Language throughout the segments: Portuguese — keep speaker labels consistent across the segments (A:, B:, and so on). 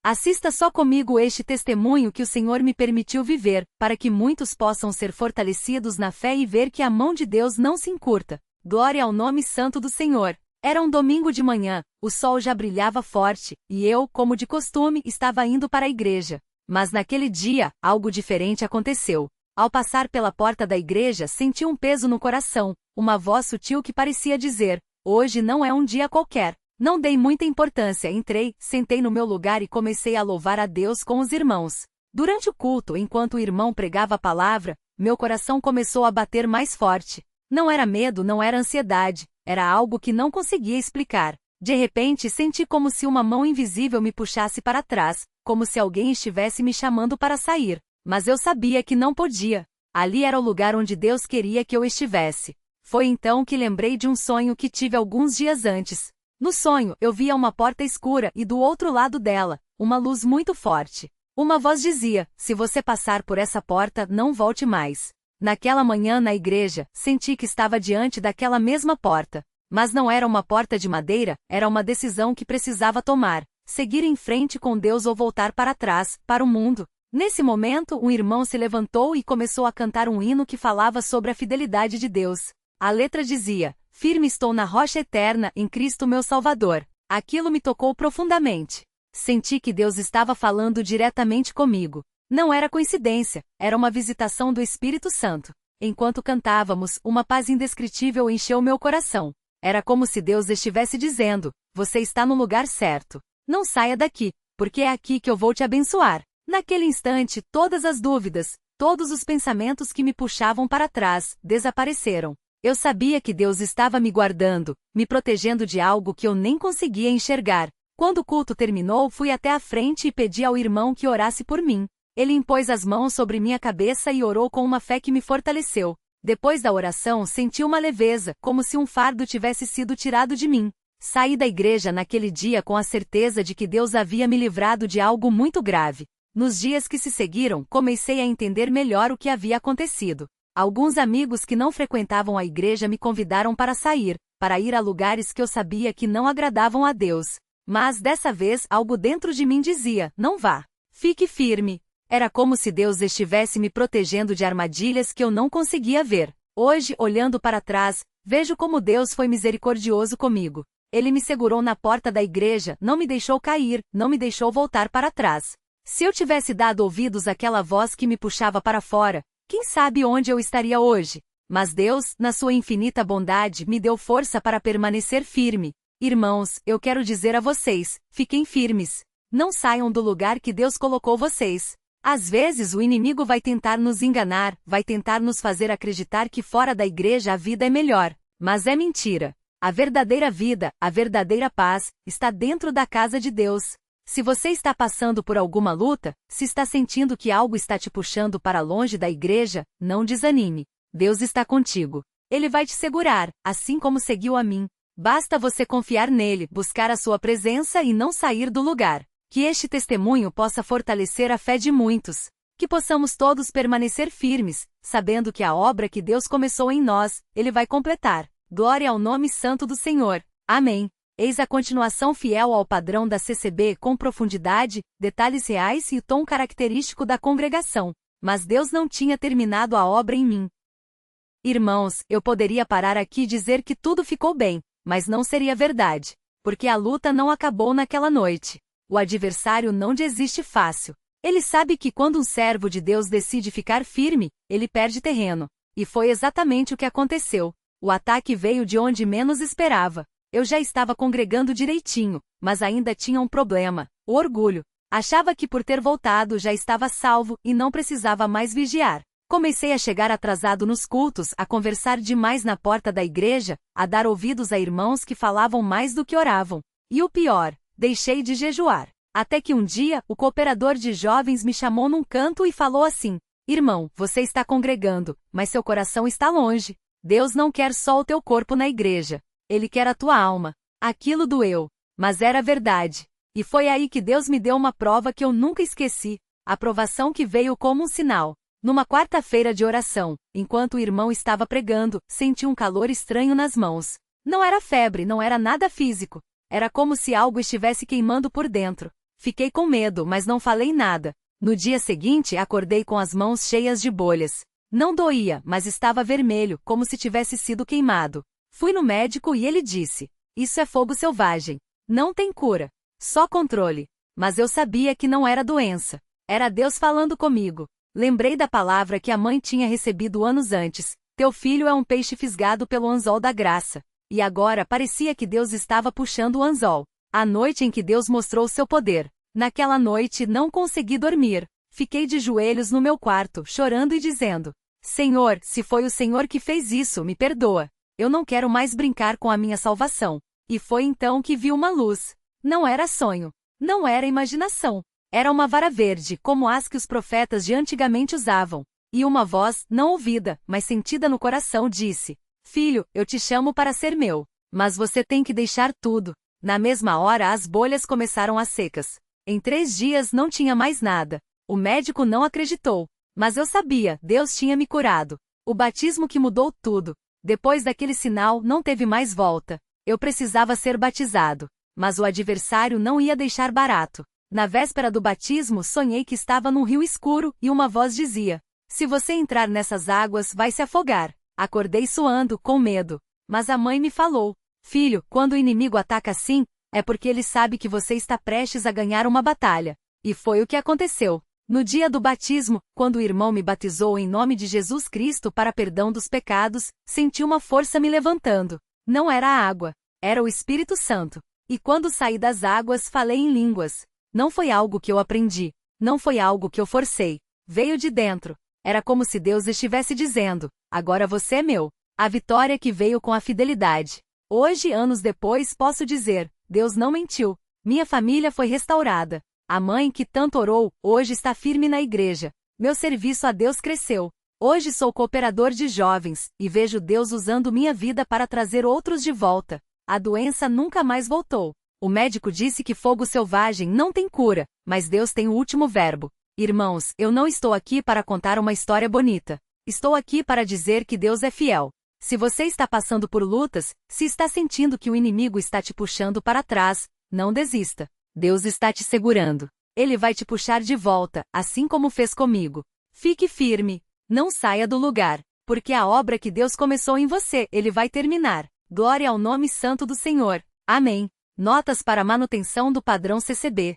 A: Assista só comigo este testemunho que o Senhor me permitiu viver, para que muitos possam ser fortalecidos na fé e ver que a mão de Deus não se encurta. Glória ao nome santo do Senhor. Era um domingo de manhã, o sol já brilhava forte, e eu, como de costume, estava indo para a igreja. Mas naquele dia, algo diferente aconteceu. Ao passar pela porta da igreja, senti um peso no coração, uma voz sutil que parecia dizer: hoje não é um dia qualquer. Não dei muita importância, entrei, sentei no meu lugar e comecei a louvar a Deus com os irmãos. Durante o culto, enquanto o irmão pregava a palavra, meu coração começou a bater mais forte. Não era medo, não era ansiedade, era algo que não conseguia explicar. De repente, senti como se uma mão invisível me puxasse para trás, como se alguém estivesse me chamando para sair. Mas eu sabia que não podia. Ali era o lugar onde Deus queria que eu estivesse. Foi então que lembrei de um sonho que tive alguns dias antes. No sonho, eu via uma porta escura e do outro lado dela, uma luz muito forte. Uma voz dizia: se você passar por essa porta, não volte mais. Naquela manhã na igreja, senti que estava diante daquela mesma porta. Mas não era uma porta de madeira, era uma decisão que precisava tomar: seguir em frente com Deus ou voltar para trás, para o mundo. Nesse momento, um irmão se levantou e começou a cantar um hino que falava sobre a fidelidade de Deus. A letra dizia: firme estou na rocha eterna, em Cristo meu Salvador. Aquilo me tocou profundamente. Senti que Deus estava falando diretamente comigo. Não era coincidência, era uma visitação do Espírito Santo. Enquanto cantávamos, uma paz indescritível encheu meu coração. Era como se Deus estivesse dizendo: você está no lugar certo. Não saia daqui, porque é aqui que eu vou te abençoar. Naquele instante, todas as dúvidas, todos os pensamentos que me puxavam para trás, desapareceram. Eu sabia que Deus estava me guardando, me protegendo de algo que eu nem conseguia enxergar. Quando o culto terminou, fui até a frente e pedi ao irmão que orasse por mim. Ele impôs as mãos sobre minha cabeça e orou com uma fé que me fortaleceu. Depois da oração, senti uma leveza, como se um fardo tivesse sido tirado de mim. Saí da igreja naquele dia com a certeza de que Deus havia me livrado de algo muito grave. Nos dias que se seguiram, comecei a entender melhor o que havia acontecido. Alguns amigos que não frequentavam a igreja me convidaram para sair, para ir a lugares que eu sabia que não agradavam a Deus. Mas dessa vez algo dentro de mim dizia: não vá. Fique firme. Era como se Deus estivesse me protegendo de armadilhas que eu não conseguia ver. Hoje, olhando para trás, vejo como Deus foi misericordioso comigo. Ele me segurou na porta da igreja, não me deixou cair, não me deixou voltar para trás. Se eu tivesse dado ouvidos àquela voz que me puxava para fora, quem sabe onde eu estaria hoje? Mas Deus, na sua infinita bondade, me deu força para permanecer firme. Irmãos, eu quero dizer a vocês: fiquem firmes. Não saiam do lugar que Deus colocou vocês. Às vezes o inimigo vai tentar nos enganar, vai tentar nos fazer acreditar que fora da igreja a vida é melhor. Mas é mentira. A verdadeira vida, a verdadeira paz, está dentro da casa de Deus. Se você está passando por alguma luta, se está sentindo que algo está te puxando para longe da igreja, não desanime. Deus está contigo. Ele vai te segurar, assim como seguiu a mim. Basta você confiar nele, buscar a sua presença e não sair do lugar. Que este testemunho possa fortalecer a fé de muitos. Que possamos todos permanecer firmes, sabendo que a obra que Deus começou em nós, Ele vai completar. Glória ao nome santo do Senhor. Amém. Eis a continuação fiel ao padrão da CCB com profundidade, detalhes reais e o tom característico da congregação. Mas Deus não tinha terminado a obra em mim. Irmãos, eu poderia parar aqui e dizer que tudo ficou bem, mas não seria verdade. Porque a luta não acabou naquela noite. O adversário não desiste fácil. Ele sabe que quando um servo de Deus decide ficar firme, ele perde terreno. E foi exatamente o que aconteceu. O ataque veio de onde menos esperava. Eu já estava congregando direitinho, mas ainda tinha um problema: o orgulho. Achava que por ter voltado já estava salvo e não precisava mais vigiar. Comecei a chegar atrasado nos cultos, a conversar demais na porta da igreja, a dar ouvidos a irmãos que falavam mais do que oravam. E o pior, deixei de jejuar. Até que um dia, o cooperador de jovens me chamou num canto e falou assim: irmão, você está congregando, mas seu coração está longe. Deus não quer só o teu corpo na igreja. Ele quer a tua alma. Aquilo doeu. Mas era verdade. E foi aí que Deus me deu uma prova que eu nunca esqueci. A provação que veio como um sinal. Numa quarta-feira de oração, enquanto o irmão estava pregando, senti um calor estranho nas mãos. Não era febre, não era nada físico. Era como se algo estivesse queimando por dentro. Fiquei com medo, mas não falei nada. No dia seguinte, acordei com as mãos cheias de bolhas. Não doía, mas estava vermelho, como se tivesse sido queimado. Fui no médico e ele disse: "Isso é fogo selvagem. Não tem cura. Só controle." Mas eu sabia que não era doença. Era Deus falando comigo. Lembrei da palavra que a mãe tinha recebido anos antes: "Teu filho é um peixe fisgado pelo anzol da graça." E agora parecia que Deus estava puxando o anzol. A noite em que Deus mostrou seu poder. Naquela noite não consegui dormir. Fiquei de joelhos no meu quarto, chorando e dizendo: "Senhor, se foi o Senhor que fez isso, me perdoa. Eu não quero mais brincar com a minha salvação." E foi então que vi uma luz. Não era sonho. Não era imaginação. Era uma vara verde, como as que os profetas de antigamente usavam. E uma voz, não ouvida, mas sentida no coração, disse: "Filho, eu te chamo para ser meu. Mas você tem que deixar tudo." Na mesma hora as bolhas começaram a secas. Em 3 dias não tinha mais nada. O médico não acreditou. Mas eu sabia, Deus tinha me curado. O batismo que mudou tudo. Depois daquele sinal não teve mais volta. Eu precisava ser batizado. Mas o adversário não ia deixar barato. Na véspera do batismo sonhei que estava num rio escuro e uma voz dizia: "Se você entrar nessas águas vai se afogar." Acordei suando, com medo. Mas a mãe me falou: "Filho, quando o inimigo ataca assim, é porque ele sabe que você está prestes a ganhar uma batalha." E foi o que aconteceu. No dia do batismo, quando o irmão me batizou em nome de Jesus Cristo para perdão dos pecados, senti uma força me levantando. Não era a água, era o Espírito Santo. E quando saí das águas falei em línguas. Não foi algo que eu aprendi. Não foi algo que eu forcei. Veio de dentro. Era como se Deus estivesse dizendo: "Agora você é meu." A vitória que veio com a fidelidade. Hoje, anos depois, posso dizer: Deus não mentiu. Minha família foi restaurada. A mãe que tanto orou, hoje está firme na igreja. Meu serviço a Deus cresceu. Hoje sou cooperador de jovens, e vejo Deus usando minha vida para trazer outros de volta. A doença nunca mais voltou. O médico disse que fogo selvagem não tem cura, mas Deus tem o último verbo. Irmãos, eu não estou aqui para contar uma história bonita. Estou aqui para dizer que Deus é fiel. Se você está passando por lutas, se está sentindo que o inimigo está te puxando para trás, não desista. Deus está te segurando. Ele vai te puxar de volta, assim como fez comigo. Fique firme. Não saia do lugar, porque a obra que Deus começou em você, Ele vai terminar. Glória ao nome santo do Senhor. Amém. Notas para manutenção do padrão CCB.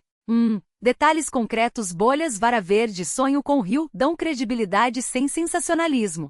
A: Detalhes concretos: bolhas, vara verde, sonho com rio, dão credibilidade sem sensacionalismo.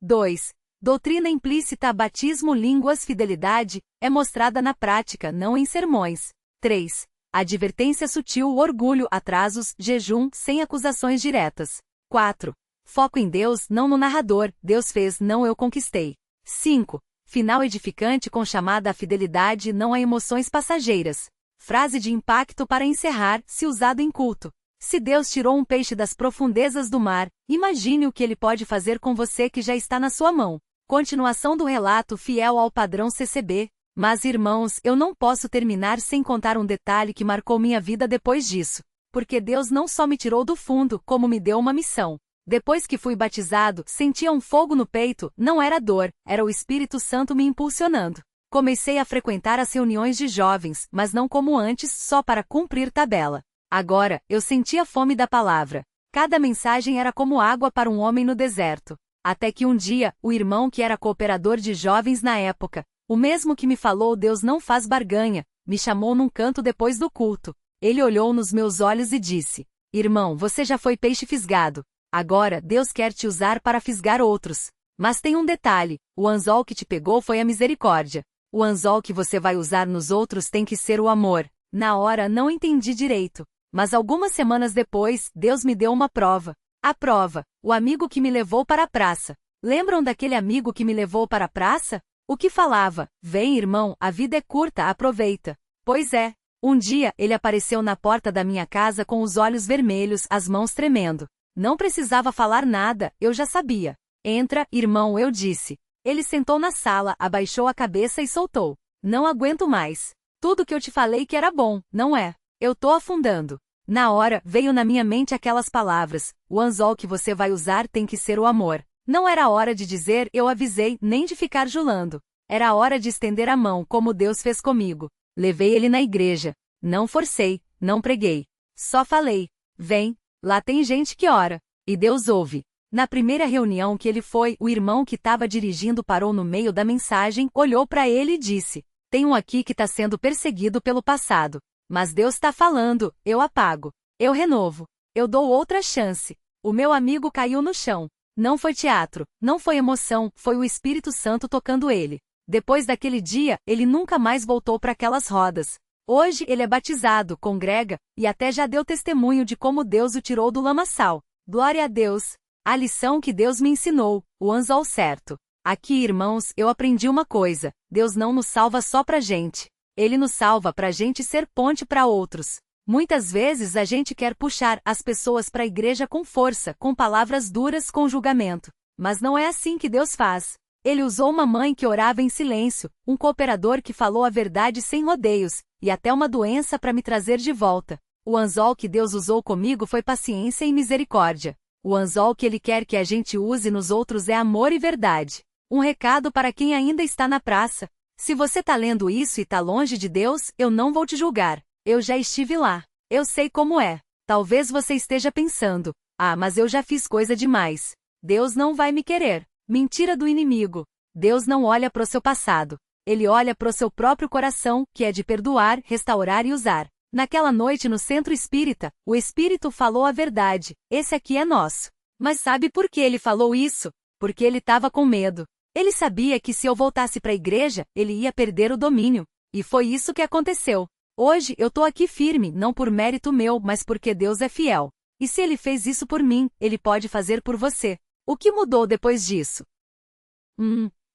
A: 2. Doutrina implícita: batismo, línguas, fidelidade, é mostrada na prática, não em sermões. 3. Advertência sutil: orgulho, atrasos, jejum, sem acusações diretas. 4. Foco em Deus, não no narrador: Deus fez, não eu conquistei. 5. Final edificante com chamada à fidelidade, não a emoções passageiras. Frase de impacto para encerrar, se usado em culto: se Deus tirou um peixe das profundezas do mar, imagine o que Ele pode fazer com você que já está na sua mão. Continuação do relato fiel ao padrão CCB. Mas irmãos, eu não posso terminar sem contar um detalhe que marcou minha vida depois disso. Porque Deus não só me tirou do fundo, como me deu uma missão. Depois que fui batizado, sentia um fogo no peito, não era dor, era o Espírito Santo me impulsionando. Comecei a frequentar as reuniões de jovens, mas não como antes, só para cumprir tabela. Agora, eu sentia fome da palavra. Cada mensagem era como água para um homem no deserto. Até que um dia, o irmão que era cooperador de jovens na época, o mesmo que me falou Deus não faz barganha, me chamou num canto depois do culto. Ele olhou nos meus olhos e disse: "Irmão, você já foi peixe fisgado. Agora, Deus quer te usar para fisgar outros. Mas tem um detalhe: o anzol que te pegou foi a misericórdia. O anzol que você vai usar nos outros tem que ser o amor." Na hora não entendi direito. Mas algumas semanas depois, Deus me deu uma prova. A prova: o amigo que me levou para a praça. Lembram daquele amigo que me levou para a praça? O que falava: "Vem, irmão, a vida é curta, aproveita." Pois é. Um dia, ele apareceu na porta da minha casa com os olhos vermelhos, as mãos tremendo. Não precisava falar nada, eu já sabia. "Entra, irmão", eu disse. Ele sentou na sala, abaixou a cabeça e soltou: "Não aguento mais. Tudo que eu te falei que era bom, não é? Eu tô afundando." Na hora, veio na minha mente aquelas palavras: "O anzol que você vai usar tem que ser o amor." Não era hora de dizer "eu avisei", nem de ficar julando. Era hora de estender a mão, como Deus fez comigo. Levei ele na igreja. Não forcei, não preguei. Só falei. Vem, lá tem gente que ora. E Deus ouve. Na primeira reunião que ele foi, o irmão que estava dirigindo parou no meio da mensagem, olhou para ele e disse: tem um aqui que está sendo perseguido pelo passado. Mas Deus está falando, eu apago. Eu renovo. Eu dou outra chance. O meu amigo caiu no chão. Não foi teatro, não foi emoção, foi o Espírito Santo tocando ele. Depois daquele dia, ele nunca mais voltou para aquelas rodas. Hoje ele é batizado, congrega, e até já deu testemunho de como Deus o tirou do lamaçal. Glória a Deus! A lição que Deus me ensinou, o anzol certo. Aqui, irmãos, eu aprendi uma coisa: Deus não nos salva só pra gente. Ele nos salva pra gente ser ponte para outros. Muitas vezes a gente quer puxar as pessoas para a igreja com força, com palavras duras, com julgamento. Mas não é assim que Deus faz. Ele usou uma mãe que orava em silêncio, um cooperador que falou a verdade sem rodeios, e até uma doença para me trazer de volta. O anzol que Deus usou comigo foi paciência e misericórdia. O anzol que Ele quer que a gente use nos outros é amor e verdade. Um recado para quem ainda está na praça. Se você está lendo isso e está longe de Deus, eu não vou te julgar. Eu já estive lá. Eu sei como é. Talvez você esteja pensando: ah, mas eu já fiz coisa demais. Deus não vai me querer. Mentira do inimigo. Deus não olha para o seu passado. Ele olha para o seu próprio coração, que é de perdoar, restaurar e usar. Naquela noite no centro espírita, o Espírito falou a verdade. Esse aqui é nosso. Mas sabe por que ele falou isso? Porque ele estava com medo. Ele sabia que se eu voltasse para a igreja, ele ia perder o domínio. E foi isso que aconteceu. Hoje eu tô aqui firme, não por mérito meu, mas porque Deus é fiel. E se Ele fez isso por mim, Ele pode fazer por você. O que mudou depois disso?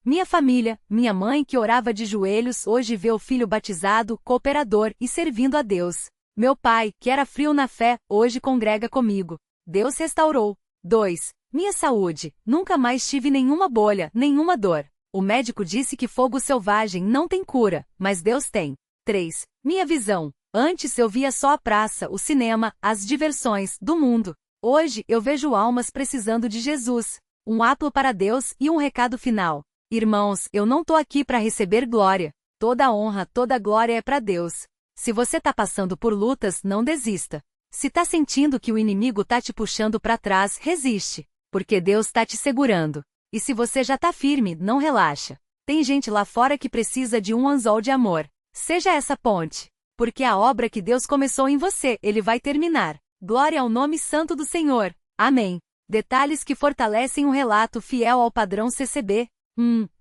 A: Minha família, minha mãe que orava de joelhos, hoje vê o filho batizado, cooperador e servindo a Deus. Meu pai, que era frio na fé, hoje congrega comigo. Deus restaurou. 2. Minha saúde. Nunca mais tive nenhuma bolha, nenhuma dor. O médico disse que fogo selvagem não tem cura, mas Deus tem. 3. Minha visão. Antes eu via só a praça, o cinema, as diversões do mundo. Hoje eu vejo almas precisando de Jesus. Um apelo para Deus e um recado final. Irmãos, eu não tô aqui para receber glória. Toda honra, toda glória é para Deus. Se você tá passando por lutas, não desista. Se tá sentindo que o inimigo tá te puxando para trás, resiste, porque Deus tá te segurando. E se você já tá firme, não relaxa. Tem gente lá fora que precisa de um anzol de amor. Seja essa ponte, porque a obra que Deus começou em você, Ele vai terminar. Glória ao nome santo do Senhor. Amém. Detalhes que fortalecem um relato fiel ao padrão CCB.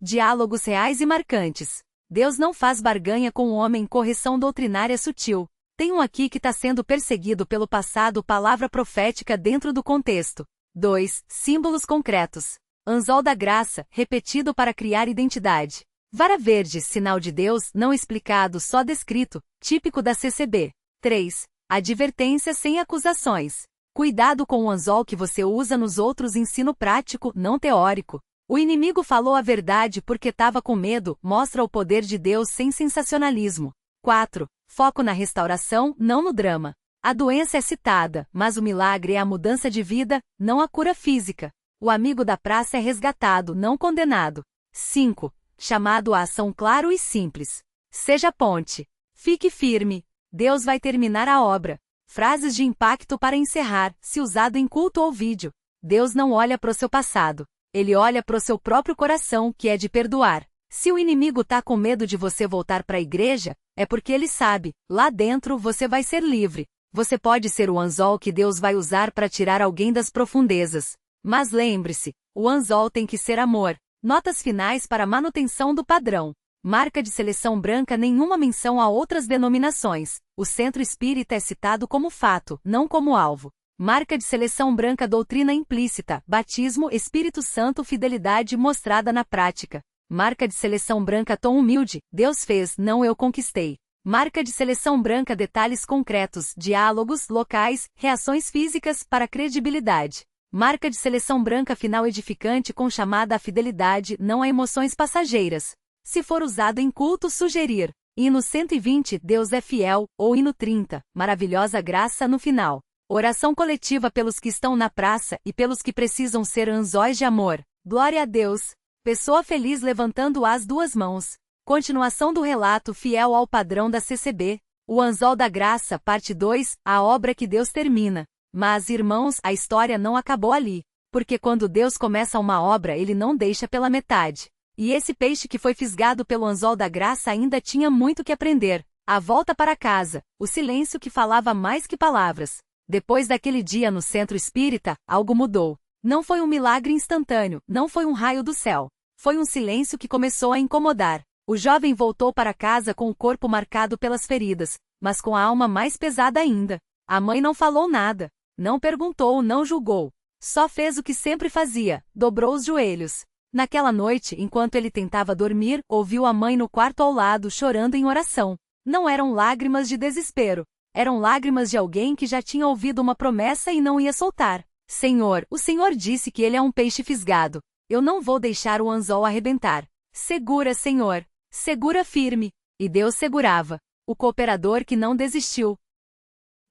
A: Diálogos reais e marcantes. Deus não faz barganha com o homem. Correção doutrinária sutil. Tem um aqui que está sendo perseguido pelo passado. Palavra profética dentro do contexto. 2. Símbolos concretos. Anzol da graça, repetido para criar identidade. Vara verde, sinal de Deus, não explicado, só descrito, típico da CCB. 3. Advertência sem acusações. Cuidado com o anzol que você usa nos outros. Ensino prático, não teórico. O inimigo falou a verdade porque estava com medo. Mostra o poder de Deus sem sensacionalismo. 4. Foco na restauração, não no drama. A doença é citada, mas o milagre é a mudança de vida, não a cura física. O amigo da praça é resgatado, não condenado. 5. Chamado à ação claro e simples. Seja ponte. Fique firme. Deus vai terminar a obra. Frases de impacto para encerrar, se usado em culto ou vídeo. Deus não olha para o seu passado. Ele olha para o seu próprio coração, que é de perdoar. Se o inimigo tá com medo de você voltar para a igreja, é porque ele sabe, lá dentro você vai ser livre. Você pode ser o anzol que Deus vai usar para tirar alguém das profundezas. Mas lembre-se, o anzol tem que ser amor. Notas finais para manutenção do padrão. Marca de seleção branca. Nenhuma menção a outras denominações. O centro espírita é citado como fato, não como alvo. Marca de seleção branca. Doutrina implícita, batismo, Espírito Santo, fidelidade mostrada na prática. Marca de seleção branca. Tom humilde, Deus fez, não eu conquistei. Marca de seleção branca. Detalhes concretos, diálogos, locais, reações físicas, para credibilidade. Marca de seleção branca. Final edificante com chamada à fidelidade, não a emoções passageiras. Se for usado em culto, sugerir. Hino 120, Deus é fiel, ou hino 30, maravilhosa graça no final. Oração coletiva pelos que estão na praça e pelos que precisam ser anzóis de amor. Glória a Deus. Pessoa feliz levantando as duas mãos. Continuação do relato fiel ao padrão da CCB. O Anzol da Graça, parte 2, a obra que Deus termina. Mas, irmãos, a história não acabou ali. Porque quando Deus começa uma obra, Ele não deixa pela metade. E esse peixe que foi fisgado pelo Anzol da Graça ainda tinha muito que aprender. A volta para casa, o silêncio que falava mais que palavras. Depois daquele dia no centro espírita, algo mudou. Não foi um milagre instantâneo, não foi um raio do céu. Foi um silêncio que começou a incomodar. O jovem voltou para casa com o corpo marcado pelas feridas, mas com a alma mais pesada ainda. A mãe não falou nada, não perguntou, não julgou. Só fez o que sempre fazia, dobrou os joelhos. Naquela noite, enquanto ele tentava dormir, ouviu a mãe no quarto ao lado chorando em oração. Não eram lágrimas de desespero. Eram lágrimas de alguém que já tinha ouvido uma promessa e não ia soltar. Senhor, o Senhor disse que ele é um peixe fisgado. Eu não vou deixar o anzol arrebentar. Segura, Senhor. Segura firme. E Deus segurava. O cooperador que não desistiu.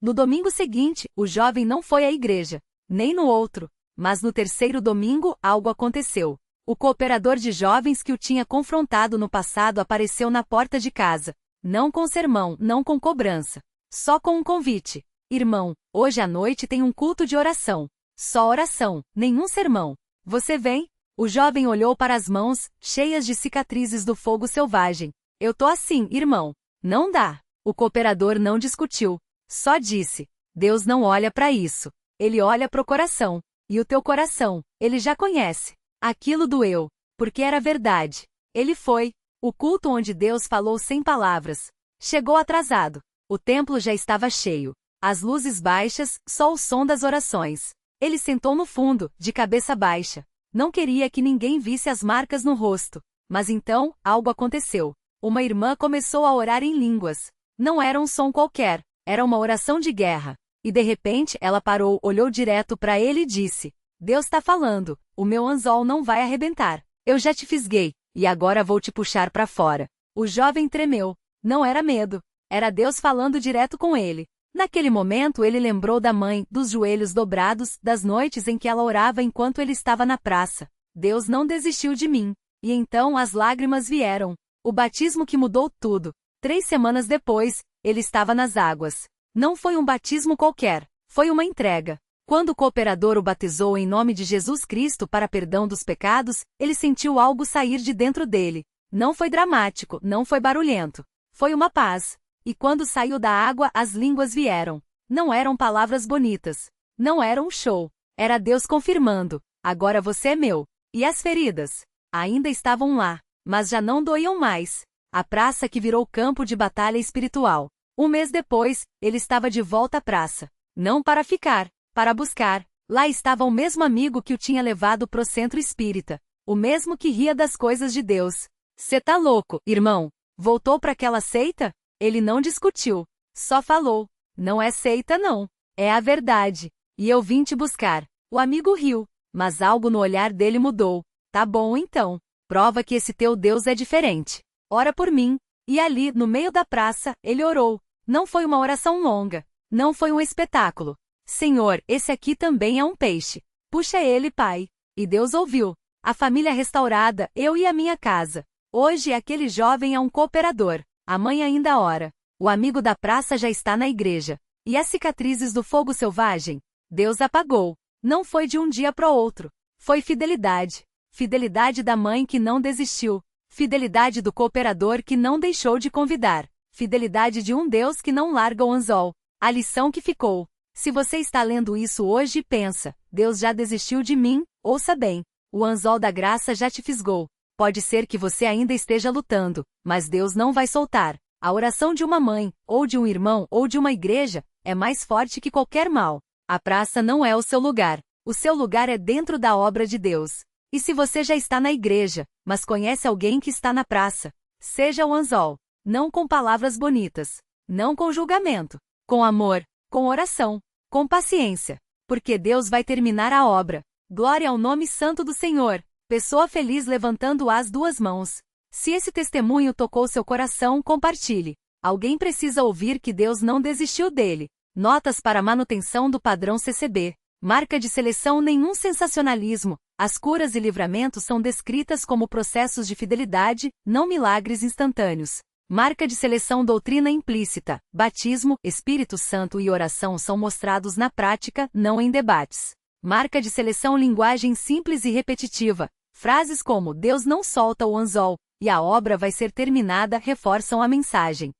A: No domingo seguinte, o jovem não foi à igreja. Nem no outro. Mas no terceiro domingo, algo aconteceu. O cooperador de jovens que o tinha confrontado no passado apareceu na porta de casa. Não com sermão, não com cobrança. Só com um convite. Irmão, hoje à noite tem um culto de oração. Só oração, nenhum sermão. Você vem? O jovem olhou para as mãos, cheias de cicatrizes do fogo selvagem. Eu tô assim, irmão. Não dá. O cooperador não discutiu. Só disse. Deus não olha para isso. Ele olha pro coração. E o teu coração, ele já conhece. Aquilo doeu. Porque era verdade. Ele foi. O culto onde Deus falou sem palavras. Chegou atrasado. O templo já estava cheio. As luzes baixas, só o som das orações. Ele sentou no fundo, de cabeça baixa. Não queria que ninguém visse as marcas no rosto. Mas então, algo aconteceu. Uma irmã começou a orar em línguas. Não era um som qualquer. Era uma oração de guerra. E de repente, ela parou, olhou direto para ele e disse: Deus está falando. O meu anzol não vai arrebentar. Eu já te fisguei. E agora vou te puxar para fora. O jovem tremeu. Não era medo. Era Deus falando direto com ele. Naquele momento ele lembrou da mãe, dos joelhos dobrados, das noites em que ela orava enquanto ele estava na praça. Deus não desistiu de mim. E então as lágrimas vieram. O batismo que mudou tudo. 3 semanas depois, ele estava nas águas. Não foi um batismo qualquer. Foi uma entrega. Quando o cooperador o batizou em nome de Jesus Cristo para perdão dos pecados, ele sentiu algo sair de dentro dele. Não foi dramático, não foi barulhento. Foi uma paz. E quando saiu da água, as línguas vieram. Não eram palavras bonitas. Não era um show. Era Deus confirmando: agora você é meu. E as feridas? Ainda estavam lá, mas já não doíam mais. A praça que virou campo de batalha espiritual. 1 mês depois, ele estava de volta à praça. Não para ficar. Para buscar. Lá estava o mesmo amigo que o tinha levado pro centro espírita. O mesmo que ria das coisas de Deus. Cê tá louco, irmão? Voltou para aquela seita? Ele não discutiu. Só falou. Não é seita não. É a verdade. E eu vim te buscar. O amigo riu. Mas algo no olhar dele mudou. Tá bom então. Prova que esse teu Deus é diferente. Ora por mim. E ali, no meio da praça, ele orou. Não foi uma oração longa. Não foi um espetáculo. Senhor, esse aqui também é um peixe. Puxa ele, pai. E Deus ouviu. A família restaurada, eu e a minha casa. Hoje aquele jovem é um cooperador. A mãe ainda ora. O amigo da praça já está na igreja. E as cicatrizes do fogo selvagem? Deus apagou. Não foi de um dia para o outro. Foi fidelidade. Fidelidade da mãe que não desistiu. Fidelidade do cooperador que não deixou de convidar. Fidelidade de um Deus que não larga o anzol. A lição que ficou. Se você está lendo isso hoje e pensa: Deus já desistiu de mim, ouça bem. O anzol da graça já te fisgou. Pode ser que você ainda esteja lutando, mas Deus não vai soltar. A oração de uma mãe, ou de um irmão, ou de uma igreja, é mais forte que qualquer mal. A praça não é o seu lugar. O seu lugar é dentro da obra de Deus. E se você já está na igreja, mas conhece alguém que está na praça, seja o anzol. Não com palavras bonitas. Não com julgamento. Com amor. Com oração. Com paciência. Porque Deus vai terminar a obra. Glória ao nome santo do Senhor. Pessoa feliz levantando as 2 mãos. Se esse testemunho tocou seu coração, compartilhe. Alguém precisa ouvir que Deus não desistiu dele. Notas para manutenção do padrão CCB. Marca de seleção: nenhum sensacionalismo. As curas e livramentos são descritas como processos de fidelidade, não milagres instantâneos. Marca de seleção doutrina implícita, batismo, Espírito Santo e oração são mostrados na prática, não em debates. Marca de seleção linguagem simples e repetitiva. Frases como Deus não solta o anzol, e a obra vai ser terminada reforçam a mensagem.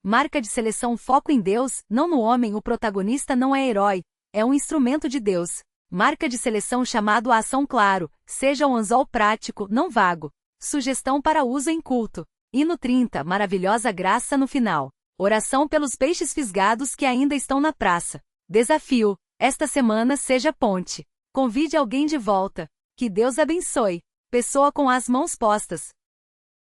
A: Marca de seleção foco em Deus, não no homem. O protagonista não é herói, é um instrumento de Deus. Marca de seleção chamado a ação claro, seja um anzol prático, não vago. Sugestão para uso em culto. Hino 30, maravilhosa graça no final. Oração pelos peixes fisgados que ainda estão na praça. Desafio, esta semana seja ponte. Convide alguém de volta. Que Deus abençoe. Pessoa com as mãos postas.